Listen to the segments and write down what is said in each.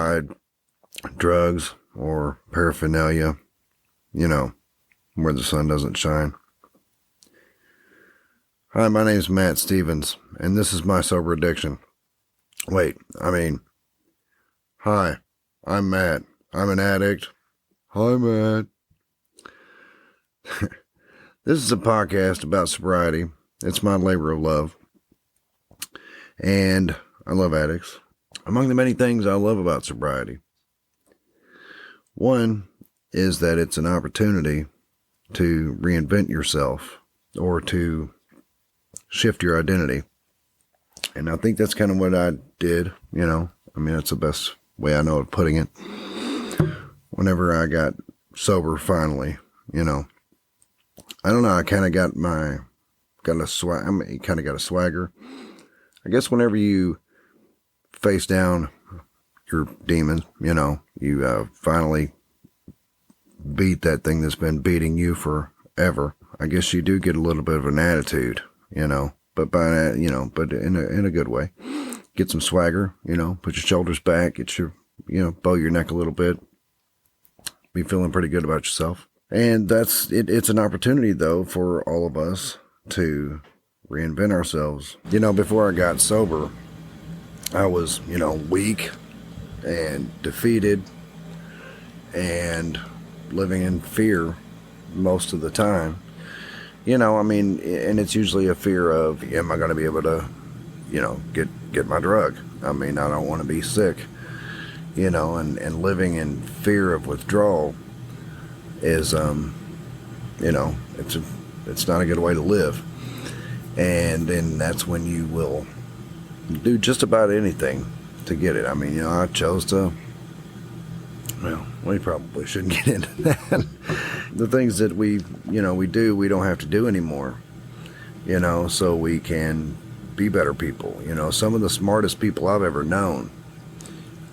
provide drugs or paraphernalia, where the sun doesn't shine. Hi, my name is Matt Stevens, and this is my sober addiction. Hi, I'm Matt. I'm an addict. Hi, Matt. This is a podcast about sobriety. It's my labor of love. And I love addicts. Among the many things I love about sobriety, one is that it's an opportunity to reinvent yourself or to shift your identity. And I think that's kind of what I did, that's the best way I know of putting it. Whenever I got sober finally, I don't know, I kind of got a swagger. I guess whenever you face down your demons, you finally beat that thing that's been beating you forever. I guess you do get a little bit of an attitude, but but in a good way. Get some swagger, put your shoulders back, get your, bow your neck a little bit, be feeling pretty good about yourself. And that's it. It's an opportunity though for all of us to reinvent ourselves. Before I got sober, I was, weak and defeated and living in fear most of the time. And it's usually a fear of, am I going to be able to, get my drug? I don't want to be sick, and living in fear of withdrawal is, it's not a good way to live. And then that's when you will do just about anything to get it. I chose to, we probably shouldn't get into that. The things that we do, we don't have to do anymore, so we can be better people. Some of the smartest people I've ever known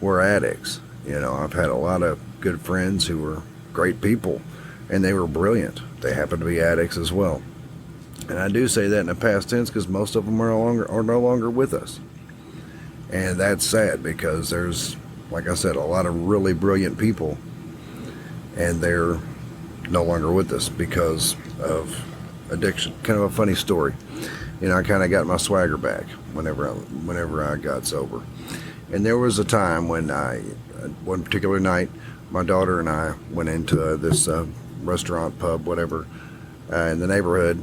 were addicts. I've had a lot of good friends who were great people, and they were brilliant. They happen to be addicts as well. And I do say that in the past tense because most of them are no longer with us. And that's sad because there's, like I said, a lot of really brilliant people, and they're no longer with us because of addiction. Kind of a funny story. I kind of got my swagger back whenever I got sober. And there was a time when one particular night, my daughter and I went into this restaurant, pub, whatever, in the neighborhood,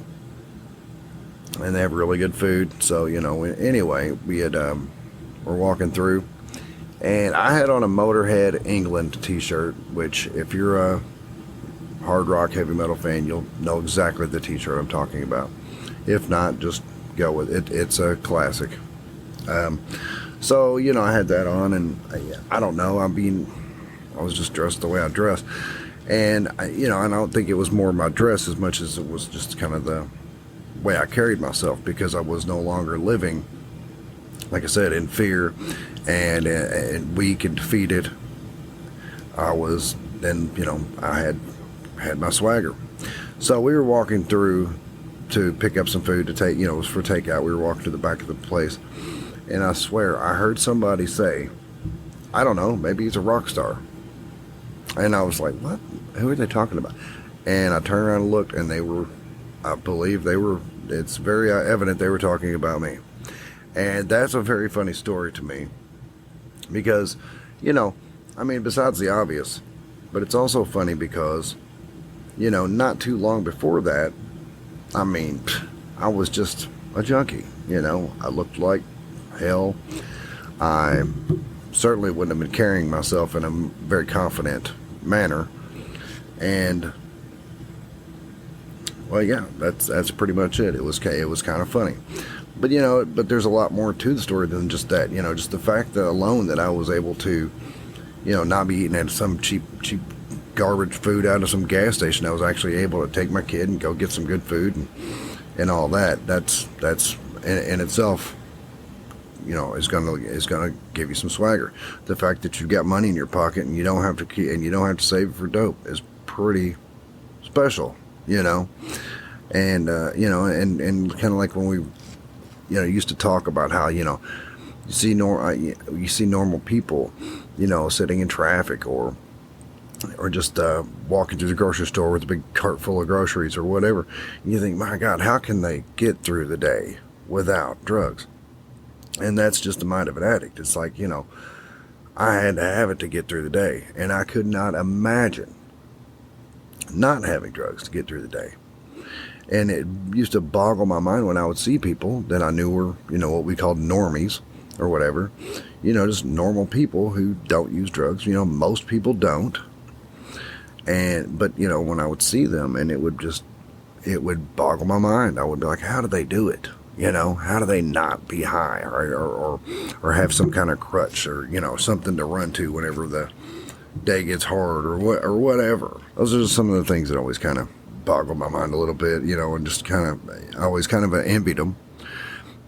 and they have really good food. So, anyway, we had, we're walking through, and I had on a Motorhead England t-shirt, which if you're a hard rock, heavy metal fan, you'll know exactly the t-shirt I'm talking about. If not, just go with it. It's a classic. So, I had that on, and I don't know, I was just dressed the way I dressed. And, I don't think it was more my dress as much as it was just kind of the way I carried myself, because I was no longer living, like I said, in fear and weak and defeated. I was then, I had my swagger. So we were walking through to pick up some food to take, it was for takeout. We were walking to the back of the place, and I swear I heard somebody say, I don't know, maybe he's a rock star. And I was like, what? Who are they talking about? And I turned around and looked, and it's very evident they were talking about me. And that's a very funny story to me, because, besides the obvious, but it's also funny because, not too long before that, I was just a junkie, I looked like hell. I certainly wouldn't have been carrying myself in a very confident manner. And, well, yeah, that's pretty much it. It was kind of funny. But, but there's a lot more to the story than just that. Just the fact that alone that I was able to, not be eating at some cheap garbage food out of some gas station. I was actually able to take my kid and go get some good food and all that. That's in itself, is gonna give you some swagger. The fact that you've got money in your pocket and you don't have to save it for dope is pretty special, and and kind of like when we, used to talk about how, you see normal people sitting in traffic or just walking through the grocery store with a big cart full of groceries or whatever. You think, my God, how can they get through the day without drugs? And that's just the mind of an addict. It's like, I had to have it to get through the day, and I could not imagine not having drugs to get through the day. And it used to boggle my mind when I would see people that I knew were, what we called normies or whatever, just normal people who don't use drugs. Most people don't. But when I would see them, and it would boggle my mind. I would be like, how do they do it? How do they not be high or have some kind of crutch or, something to run to whenever the day gets hard or whatever. Those are just some of the things that always kind of boggled my mind a little bit, and just I always kind of envied them.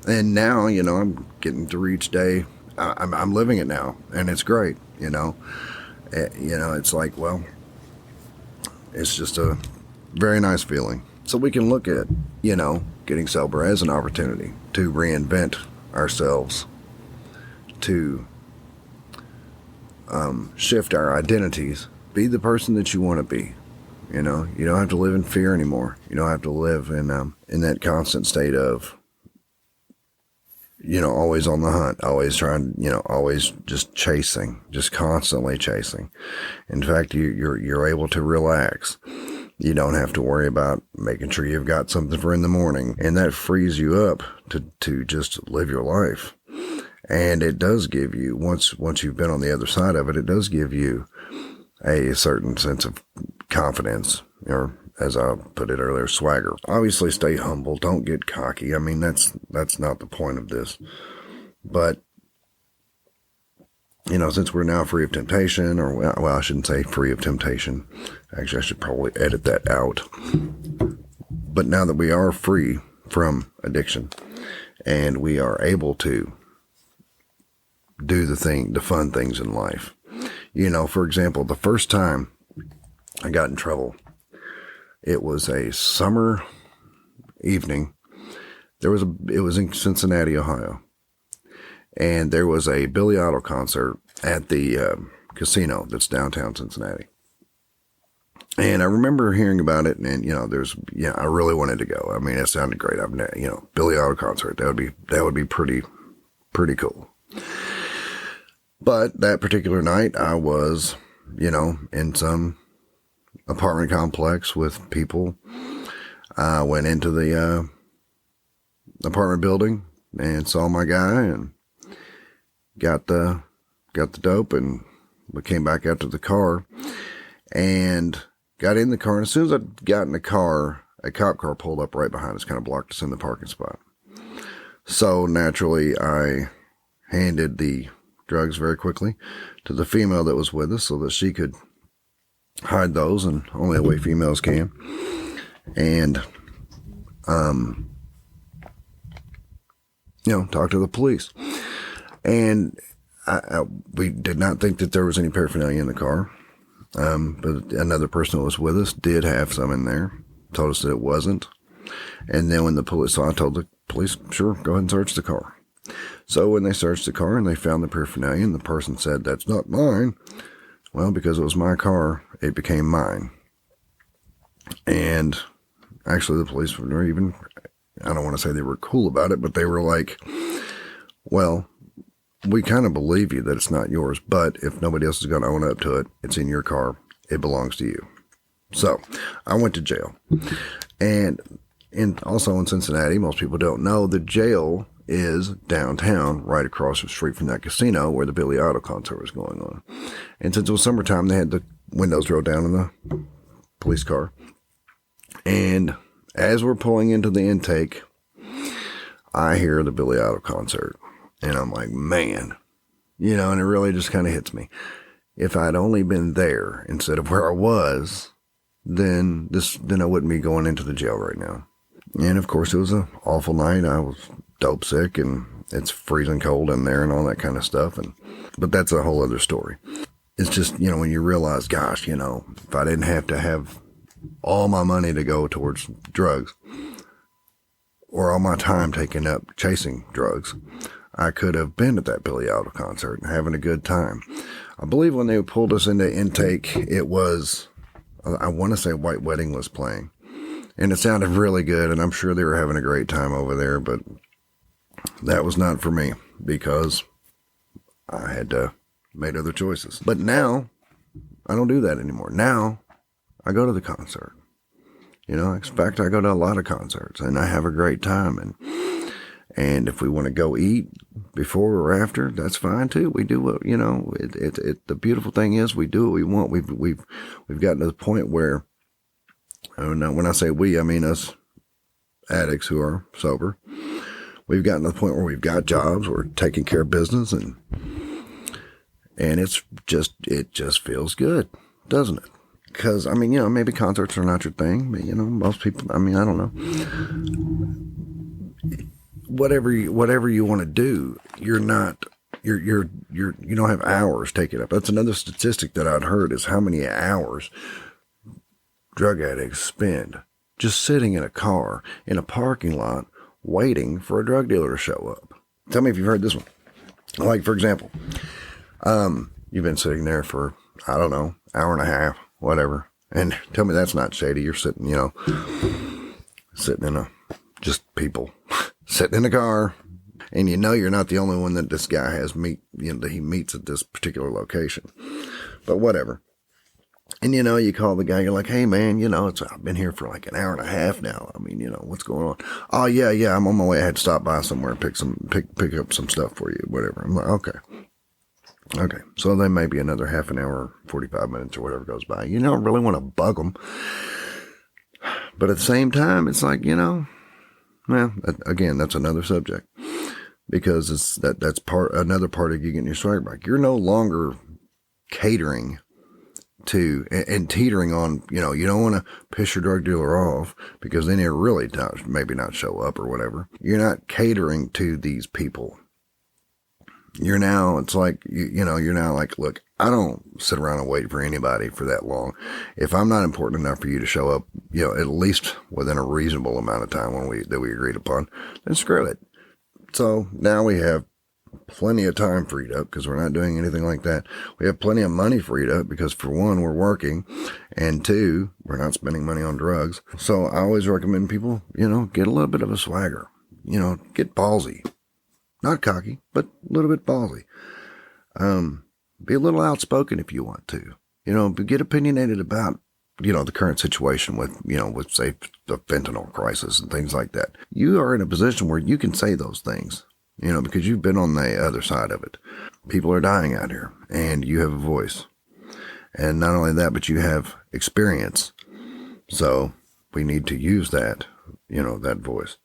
And now, I'm getting through each day. I'm living it now, and it's great, It's like, well, it's just a very nice feeling. So we can look at, getting sober as an opportunity to reinvent ourselves, to shift our identities, be the person that you want to be. You don't have to live in fear anymore. You don't have to live in that constant state of, always on the hunt, always trying, always just chasing, just constantly chasing. In fact, you're able to relax. You don't have to worry about making sure you've got something for in the morning, and that frees you up to just live your life. And it does give you, once you've been on the other side of it, it does give you a certain sense of confidence, or as I put it earlier, swagger. Obviously, stay humble. Don't get cocky. I mean, that's not the point of this. But, since we're now free of temptation, or, well, I shouldn't say free of temptation. Actually, I should probably edit that out. But now that we are free from addiction, and we are able to do the fun things in life. For example, the first time I got in trouble, it was a summer evening. It was in Cincinnati, Ohio. And there was a Billy Idol concert at the casino that's downtown Cincinnati. And I remember hearing about it, and I really wanted to go. I mean, it sounded great. Billy Idol concert, that would be pretty cool. But that particular night, I was, in some apartment complex with people. I went into the apartment building and saw my guy and got the dope, and we came back out to the car and got in the car. And as soon as I got in the car, a cop car pulled up right behind us, kind of blocked us in the parking spot. So naturally, I handed the drugs very quickly to the female that was with us so that she could hide those, and only the way females can. And, talk to the police. And we did not think that there was any paraphernalia in the car. But another person that was with us did have some in there, told us that it wasn't. And then when the police saw, I told the police, sure, go ahead and search the car. So when they searched the car and they found the paraphernalia, and the person said, that's not mine. Well, because it was my car, it became mine. And actually the police were even, I don't want to say they were cool about it, but they were like, well, we kind of believe you that it's not yours, but if nobody else is going to own up to it, it's in your car, it belongs to you. So I went to jail. And also in Cincinnati, most people don't know, the jail is downtown, right across the street from that casino where the Billy Idol concert was going on. And since it was summertime, they had the windows rolled down in the police car. And as we're pulling into the intake, I hear the Billy Idol concert. And I'm like, man, and it really just kind of hits me. If I'd only been there instead of where I was, then I wouldn't be going into the jail right now. And of course, it was an awful night. I was dope sick, and it's freezing cold in there and all that kind of stuff. But that's a whole other story. It's just, when you realize, gosh, if I didn't have to have all my money to go towards drugs, or all my time taken up chasing drugs, I could have been at that Billy Idol concert and having a good time. I believe when they pulled us into intake, it was, I want to say White Wedding was playing. And it sounded really good, and I'm sure they were having a great time over there, but that was not for me because I had made other choices. But now, I don't do that anymore. Now, I go to the concert. You know, in fact, I go to a lot of concerts, and I have a great time. And if we want to go eat before or after, that's fine too. We do what, you know, the beautiful thing is we do what we want. We've gotten to the point where, when I say we, I mean us addicts who are sober. We've gotten to the point where we've got jobs, we're taking care of business, and it just feels good, doesn't it? Because, I mean, you know, maybe concerts are not your thing, but, you know, most people, I mean, I don't know. Whatever you want to do, you don't have hours taken up. That's another statistic that I'd heard is how many hours drug addicts spend just sitting in a car in a parking lot waiting for a drug dealer to show up. Tell me if you've heard this one. Like, for example, you've been sitting there for, I don't know, hour and a half, whatever, and tell me that's not shady. You're sitting, you know, just people sitting in a car, and you know you're not the only one that this guy has that he meets at this particular location. But whatever. And, you know, you call the guy, you're like, hey, man, you know, I've been here for like an hour and a half now. I mean, you know, what's going on? Oh, yeah, I'm on my way. I had to stop by somewhere and pick up some stuff for you, whatever. I'm like, okay. So then maybe another half an hour, 45 minutes or whatever goes by. You don't really want to bug them. But at the same time, it's like, you know, well, again, that's another subject because that's another part of you getting your swag back. You're no longer catering to and teetering on, you know, you don't want to piss your drug dealer off because then he'll really maybe not show up or whatever. You're not catering to these people. You're now, it's like, you're now like, look, I don't sit around and wait for anybody for that long. If I'm not important enough for you to show up, you know, at least within a reasonable amount of time that we agreed upon, then screw it. So now we have plenty of time freed up because we're not doing anything like that. We have plenty of money freed up because, for one, we're working, and two, we're not spending money on drugs. So I always recommend people, you know, get a little bit of a swagger, you know, get ballsy, not cocky, but a little bit ballsy. Be a little outspoken if you want to, you know, get opinionated about, you know, the current situation with say the fentanyl crisis and things like that. You are in a position where you can say those things. You know, because you've been on the other side of it. People are dying out here, and you have a voice. And not only that, but you have experience. So we need to use that, you know, that voice.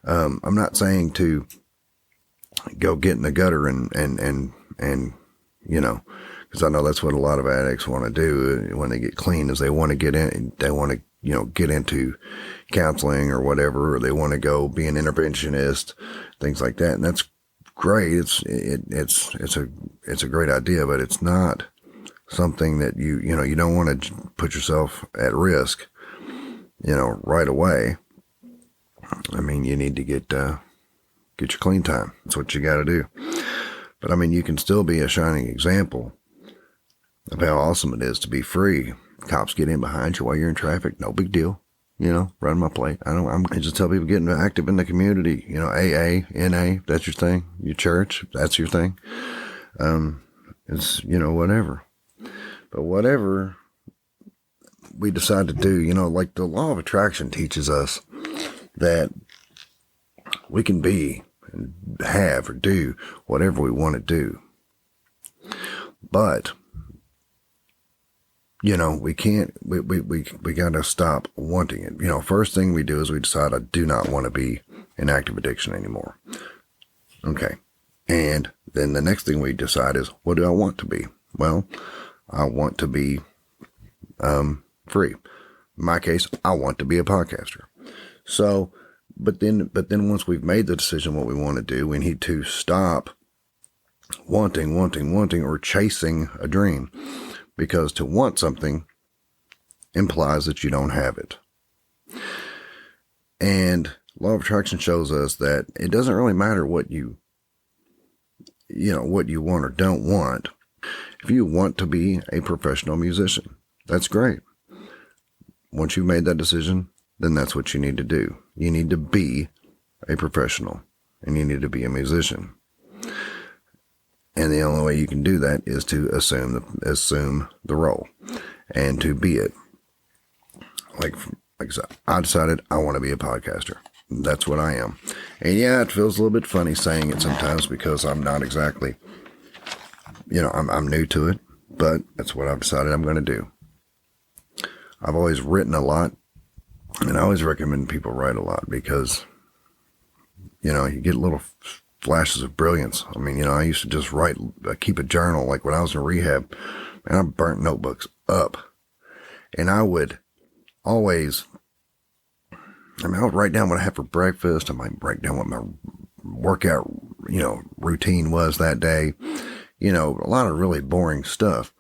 I'm not saying to go get in the gutter and you know, because I know that's what a lot of addicts want to do when they get clean is they want to get in, they want to, you know, get into counseling or whatever, or they want to go be an interventionist, things like that. And that's great. It's a great idea, but it's not something that you don't want to put yourself at risk, you know, right away. I mean, you need to get your clean time. That's what you got to do. But I mean, you can still be a shining example of how awesome it is to be free. Cops get in behind you while you're in traffic. No big deal. You know, run my plate. I just tell people getting active in the community. You know, AA, NA, that's your thing. Your church, that's your thing. It's, you know, whatever. But whatever we decide to do, you know, like the law of attraction teaches us that we can be and have or do whatever we want to do. But, you know, we can't, we got to stop wanting it. You know, first thing we do is we decide I do not want to be in active addiction anymore. Okay. And then the next thing we decide is, what do I want to be? Well, I want to be free. In my case, I want to be a podcaster. So, but then once we've made the decision what we want to do, we need to stop wanting, or chasing a dream. Because to want something implies that you don't have it. And law of attraction shows us that it doesn't really matter what you want or don't want. If you want to be a professional musician, that's great. Once you've made that decision, then that's what you need to do. You need to be a professional, and you need to be a musician. And the only way you can do that is to assume the role and to be it. Like I said, I decided I want to be a podcaster. That's what I am. And yeah, it feels a little bit funny saying it sometimes because I'm not exactly, I'm new to it, but that's what I've decided I'm going to do. I've always written a lot, and I always recommend people write a lot because, you get little flashes of brilliance. I mean, I used to just keep a journal. Like when I was in rehab, and I burnt notebooks up. And I would always, I would write down what I had for breakfast. I might write down what my workout, routine was that day. A lot of really boring stuff.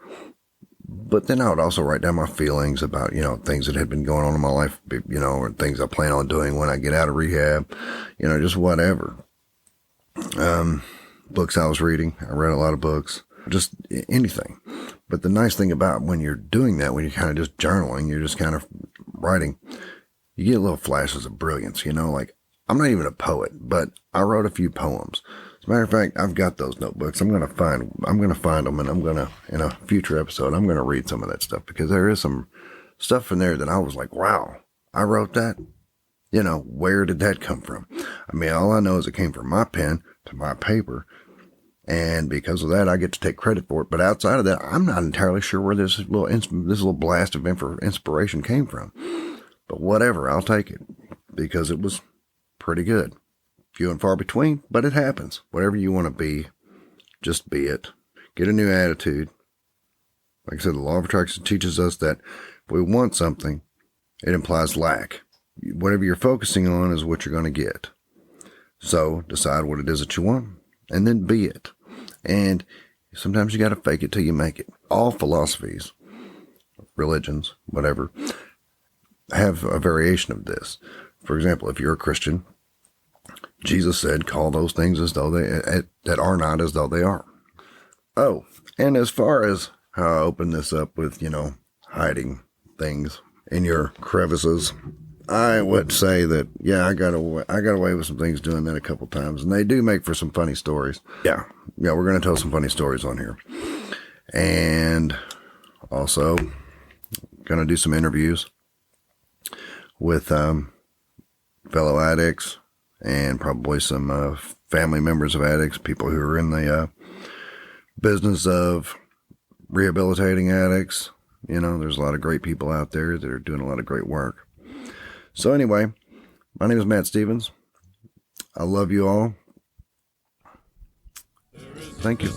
But then I would also write down my feelings about, things that had been going on in my life, or things I plan on doing when I get out of rehab, just whatever. Books I was reading. I read a lot of books, just anything. But the nice thing about when you're doing that, when you're kind of just journaling, you're just kind of writing, you get little flashes of brilliance, like I'm not even a poet, but I wrote a few poems. As a matter of fact, I've got those notebooks. I'm going to find them, and I'm going to, in a future episode, I'm going to read some of that stuff because there is some stuff in there that I was like, wow, I wrote that. Where did that come from? All I know is it came from my pen to my paper. And because of that, I get to take credit for it. But outside of that, I'm not entirely sure where this little blast of inspiration came from. But whatever, I'll take it because it was pretty good. Few and far between, but it happens. Whatever you want to be, just be it. Get a new attitude. Like I said, the law of attraction teaches us that if we want something, it implies lack. Whatever you're focusing on is what you're going to get. So decide what it is that you want and then be it. And sometimes you got to fake it till you make it. All philosophies, religions, whatever, have a variation of this. For example, if you're a Christian, Jesus said, call those things as though that are not as though they are. Oh, and as far as how I open this up with, hiding things in your crevices, I would say that, yeah, I got away with some things doing that a couple times, and they do make for some funny stories. Yeah, we're going to tell some funny stories on here. And also going to do some interviews with fellow addicts and probably some family members of addicts, people who are in the business of rehabilitating addicts. There's a lot of great people out there that are doing a lot of great work. So anyway, my name is Matt Stevens. I love you all. Thank you.